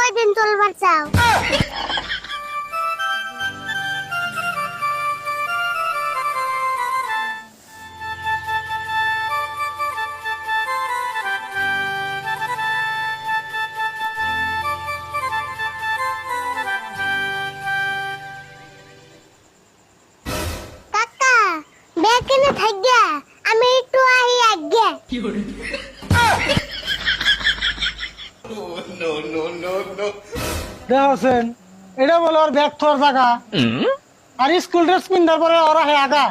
কয়দিন চলবার চাও? কাকা ব্যাগ কিনে থাকগা, আমি একটু আই আগে। দেখছেন এটা বলে ওর ব্যাগ তোর জায়গা আর স্কুল ড্রেস পিন্ধার পরে ওরা হে আগা